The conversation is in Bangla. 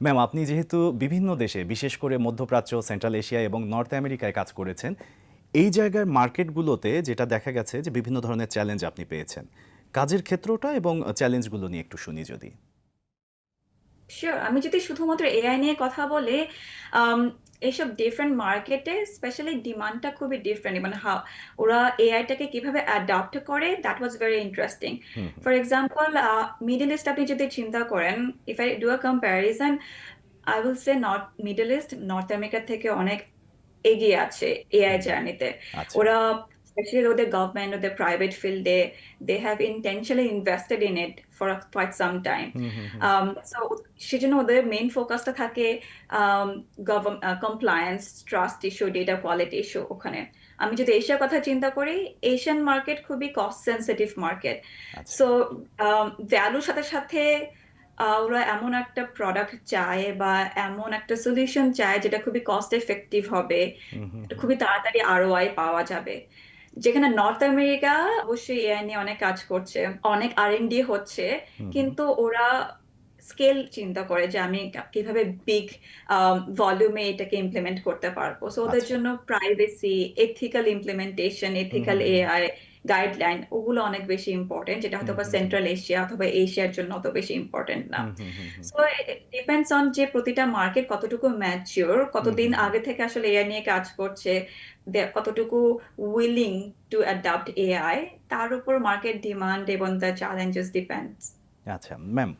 ম্যাম, আপনি যেহেতু বিভিন্ন দেশে বিশেষ করে মধ্যপ্রাচ্য, সেন্ট্রাল এশিয়া এবং নর্থ আমেরিকায় কাজ করেছেন, এই জায়গার মার্কেটগুলোতে যেটা দেখা গেছে যে বিভিন্ন ধরনের চ্যালেঞ্জ আপনি পেয়েছেন। কাজের ক্ষেত্রটা এবং চ্যালেঞ্জগুলো নিয়ে একটু শুনি যদি। শিওর। আমি যদি শুধুমাত্র এআই নিয়ে কথা বলি, আম এইসব ডিফারেন্ট মার্কেটে স্পেশালি ডিমান্ডটা খুবই ডিফারেন্ট। মানে ওরা এআইটাকে কিভাবে অ্যাডাপ্ট করে, that was very interesting. Hmm, hmm. For example, middle east আপনি যদি চিন্তা করেন, if I do a comparison, I will say middle east north America থেকে অনেক এগিয়ে আছে এআই হুম, জার্নিতে। আচ্ছা। ওরা স্পেশালি ওদের গভর্নমেন্ট, ওদের প্রাইভেট ফিল্ডে, they have intentionally invested in it for quite some time. Hmm, hmm, hmm. So সেজন্য ওদের মেইন ফোকাসটা থাকে compliance, trust issue, data quality issue ওখানে। আমি যদি এশিয়ার কথা চিন্তা করি, এশিয়ান মার্কেট খুবই কস্ট সেন্সিটিভ মার্কেট। আচ্ছা। সো ভ্যালুর সাথে সাথে ওরা এমন একটা প্রোডাক্ট চায় বা এমন একটা সলিউশন চায় যেটা খুবই কস্ট এফেক্টিভ হবে, হুম, হুম, হুম। খুবই তাড়াতাড়ি আরওআই পাওয়া যাবে। যেখানে নর্থ আমেরিকা অবশ্যই এআই নিয়ে অনেক কাজ করছে, অনেক আর&ডি হচ্ছে, হুম, হুম। কিন্তু ওরা স্কেল চিন্তা করে যে আমি কিভাবে বিগ ভলিউমে এটাকে ইমপ্লিমেন্ট করতে পারবো। সো ওদের আচ্ছা। জন্য প্রাইভেসি, এথিক্যাল ইমপ্লিমেন্টেশন, হুম, এথিক্যাল হুম, হুম। এআই গাইডলাইন ওগুলো অনেক বেশি ইম্পর্টেন্ট, যেটা হয়তো হুম, বা হুম, হুম। সেন্ট্রাল এশিয়া অথবা এশিয়ার জন্য অত বেশি ইম্পর্টেন্ট না। হুম, hmm, hmm, hmm. So depends on যে প্রতিটা মার্কেট কতটুকু ম্যাচিওর, হুম, কতদিন হুম, হুম। আগে থেকে আসলে এআই নিয়ে কাজ করছে, কতটুকু উইলিং টু অ্যাডাপ্ট এআই, তার উপর মার্কেট ডিমান্ড এবং দ্য চ্যালেঞ্জেস ডিপেন্ডস। আচ্ছা, ম্যাম